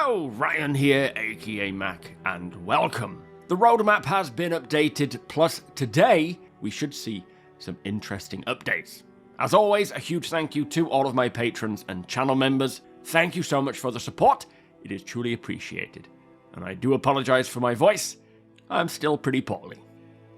Hello, Ryan here, aka Mac, and welcome. The roadmap has been updated, plus today we should see some interesting updates. As always, a huge thank you to all of my patrons and channel members. Thank you so much for the support, it is truly appreciated. And I do apologize for my voice, I'm still pretty poorly.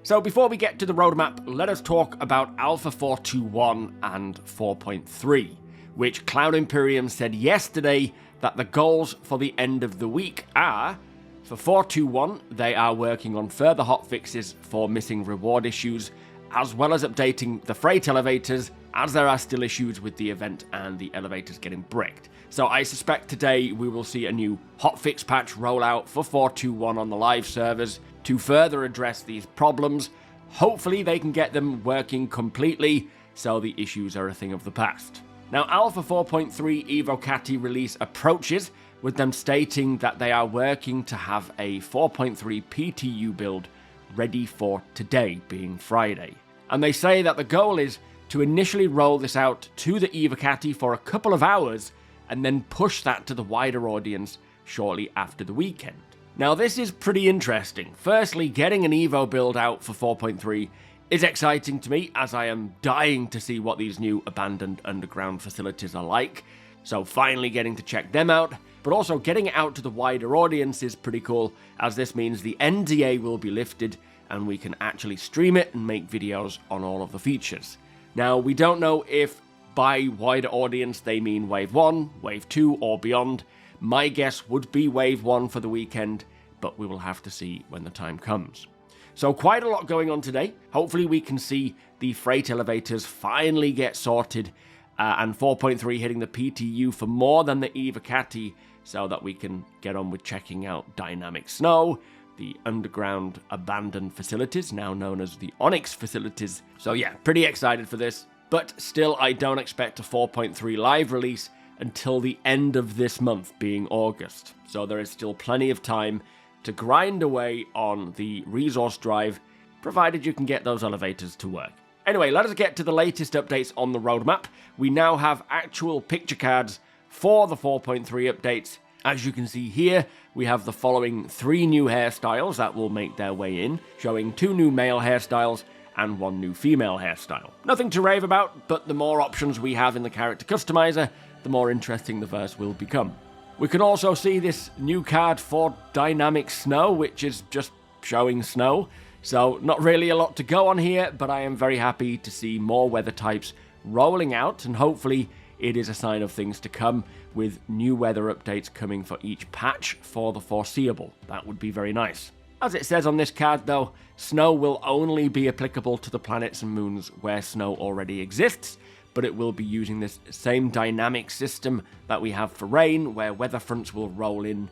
So before we get to the roadmap, let us talk about Alpha 4.2.1 and 4.3, which Cloud Imperium said yesterday that the goals for the end of the week are, for 4.2.1, they are working on further hotfixes for missing reward issues, as well as updating the freight elevators, as there are still issues with the event and the elevators getting bricked. So I suspect today we will see a new hotfix patch rollout for 4.2.1 on the live servers to further address these problems. Hopefully they can get them working completely, so the issues are a thing of the past. Now, Alpha 4.3 Evocati release approaches, with them stating that they are working to have a 4.3 PTU build ready for today, being Friday. And they say that the goal is to initially roll this out to the Evocati for a couple of hours, and then push that to the wider audience shortly after the weekend. Now, this is pretty interesting. Firstly, getting an Evo build out for 4.3 is exciting to me, as I am dying to see what these new abandoned underground facilities are like. So finally getting to check them out, but also getting it out to the wider audience is pretty cool, as this means the NDA will be lifted and we can actually stream it and make videos on all of the features. Now, we don't know if by wider audience they mean Wave 1, Wave 2 or beyond. My guess would be Wave 1 for the weekend, but we will have to see when the time comes. So quite a lot going on today. Hopefully we can see the freight elevators finally get sorted, and 4.3 hitting the PTU for more than the Evocati, so that we can get on with checking out Dynamic Snow, the underground abandoned facilities, now known as the Onyx facilities. So yeah, pretty excited for this, but still I don't expect a 4.3 live release until the end of this month, being August. So there is still plenty of time to grind away on the resource drive, provided you can get those elevators to work. Anyway, let us get to the latest updates on the roadmap. We now have actual picture cards for the 4.3 updates. As you can see here, we have the following 3 new hairstyles that will make their way in, showing 2 new male hairstyles and 1 new female hairstyle. Nothing to rave about, but the more options we have in the character customizer, the more interesting the verse will become. We can also see this new card for Dynamic Snow, which is just showing snow. So not really a lot to go on here, but I am very happy to see more weather types rolling out, and hopefully it is a sign of things to come, with new weather updates coming for each patch for the foreseeable. That would be very nice. As it says on this card though, snow will only be applicable to the planets and moons where snow already exists, but it will be using this same dynamic system that we have for rain, where weather fronts will roll in,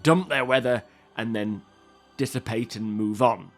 dump their weather, and then dissipate and move on.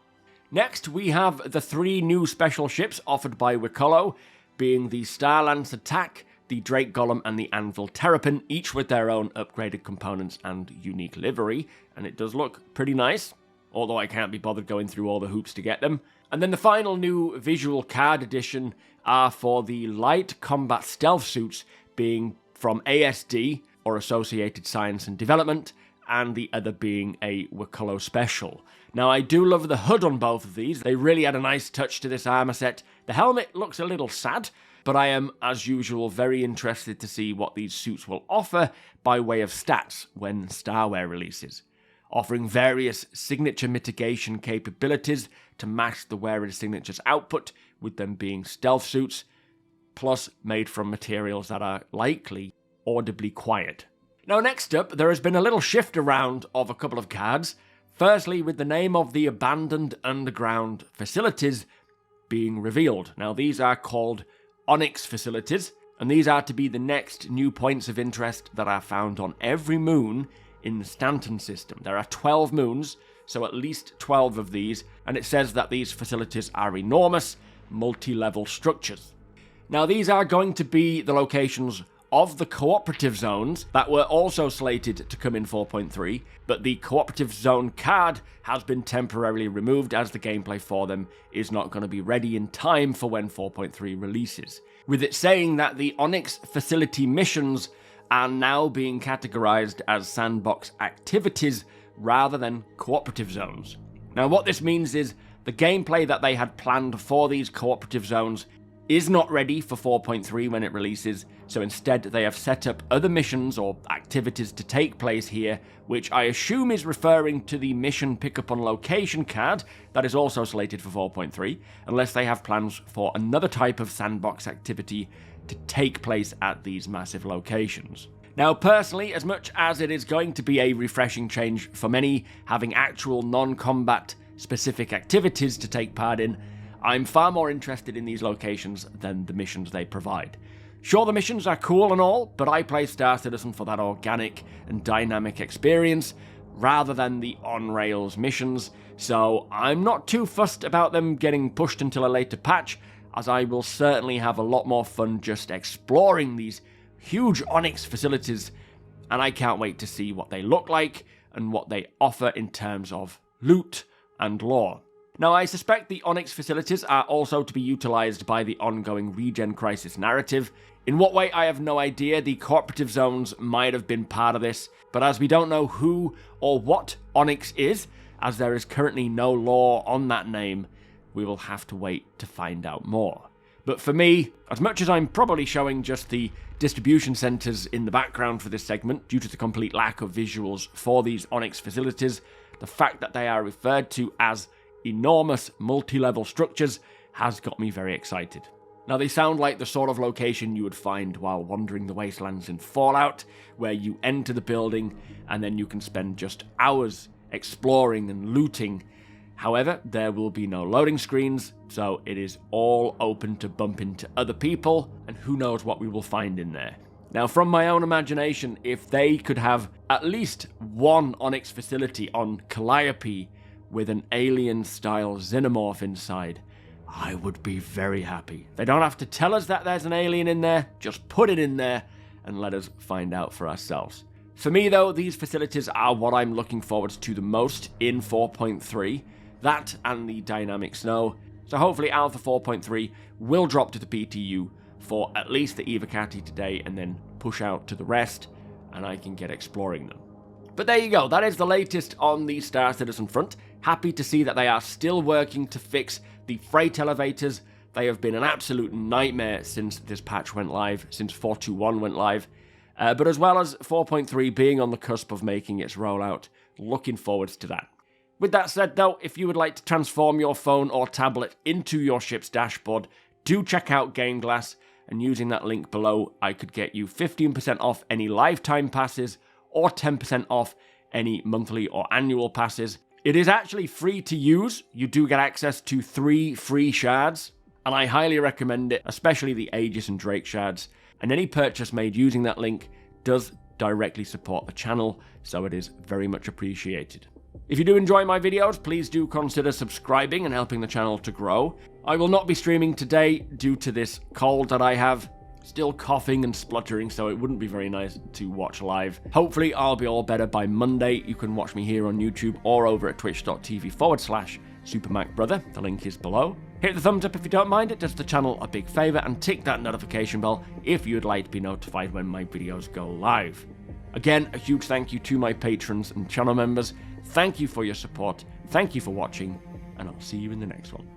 Next, we have the 3 new special ships offered by Wicolo, being the Starlance Attack, the Drake Golem, and the Anvil Terrapin, each with their own upgraded components and unique livery, and it does look pretty nice, although I can't be bothered going through all the hoops to get them. And then the final new visual card addition are for the light combat stealth suits, being from ASD, or Associated Science and Development, and the other being a Wicolo special. Now, I do love the hood on both of these. They really add a nice touch to this armor set. The helmet looks a little sad, but I am, as usual, very interested to see what these suits will offer by way of stats when Starware releases, offering various signature mitigation capabilities to match the wearer's signature's output, with them being stealth suits, plus made from materials that are likely audibly quiet. Now, next up, there has been a little shift around of a couple of cards. Firstly, with the name of the abandoned underground facilities being revealed. Now, these are called Onyx facilities, and these are to be the next new points of interest that are found on every moon in the Stanton system. There are 12 moons, so at least 12 of these, and it says that these facilities are enormous, multi-level structures. Now, these are going to be the locations of the cooperative zones that were also slated to come in 4.3, but the cooperative zone card has been temporarily removed, as the gameplay for them is not going to be ready in time for when 4.3 releases, with it saying that the Onyx facility missions are now being categorized as sandbox activities rather than cooperative zones. Now what this means is the gameplay that they had planned for these cooperative zones is not ready for 4.3 when it releases, so instead they have set up other missions or activities to take place here, which I assume is referring to the mission pickup on location card that is also slated for 4.3, unless they have plans for another type of sandbox activity to take place at these massive locations. Now personally, as much as it is going to be a refreshing change for many having actual non-combat specific activities to take part in, I'm far more interested in these locations than the missions they provide. Sure, the missions are cool and all, but I play Star Citizen for that organic and dynamic experience rather than the on-rails missions, so I'm not too fussed about them getting pushed until a later patch, as I will certainly have a lot more fun just exploring these huge Onyx facilities, and I can't wait to see what they look like and what they offer in terms of loot and lore. Now, I suspect the Onyx facilities are also to be utilized by the ongoing Regen Crisis narrative. In what way, I have no idea. The cooperative zones might have been part of this, but as we don't know who or what Onyx is, as there is currently no lore on that name, we will have to wait to find out more. But for me, as much as I'm probably showing just the distribution centers in the background for this segment due to the complete lack of visuals for these Onyx facilities, the fact that they are referred to as enormous multi-level structures has got me very excited. Now they sound like the sort of location you would find while wandering the wastelands in Fallout, where you enter the building and then you can spend just hours exploring and looting. However, there will be no loading screens, so it is all open to bump into other people, and who knows what we will find in there. Now, from my own imagination, if they could have at least one Onyx facility on Calliope with an alien-style xenomorph inside, I would be very happy. They don't have to tell us that there's an alien in there, just put it in there and let us find out for ourselves. For me, though, these facilities are what I'm looking forward to the most in 4.3, that and the dynamic snow, so hopefully Alpha 4.3 will drop to the PTU for at least the Evocati today and then push out to the rest, and I can get exploring them. But there you go, that is the latest on the Star Citizen front. Happy to see that they are still working to fix the freight elevators. They have been an absolute nightmare since this patch went live, since 4.2.1 went live. But as well as 4.3 being on the cusp of making its rollout, looking forward to that. With that said though, if you would like to transform your phone or tablet into your ship's dashboard, do check out GameGlass, and using that link below, I could get you 15% off any lifetime passes or 10% off any monthly or annual passes. It is actually free to use. You do get access to 3 free shards, and I highly recommend it, especially the Aegis and Drake shards. And any purchase made using that link does directly support the channel, so it is very much appreciated. If you do enjoy my videos, please do consider subscribing and helping the channel to grow. I will not be streaming today due to this cold that I have. Still coughing and spluttering, so it wouldn't be very nice to watch live. Hopefully I'll be all better by Monday. You can watch me here on YouTube or over at twitch.tv/SuperMacBrother. The link is below. Hit the thumbs up if you don't mind, it does the channel a big favour, and tick that notification bell if you'd like to be notified when my videos go live. Again, a huge thank you to my patrons and channel members. Thank you for your support, thank you for watching, and I'll see you in the next one.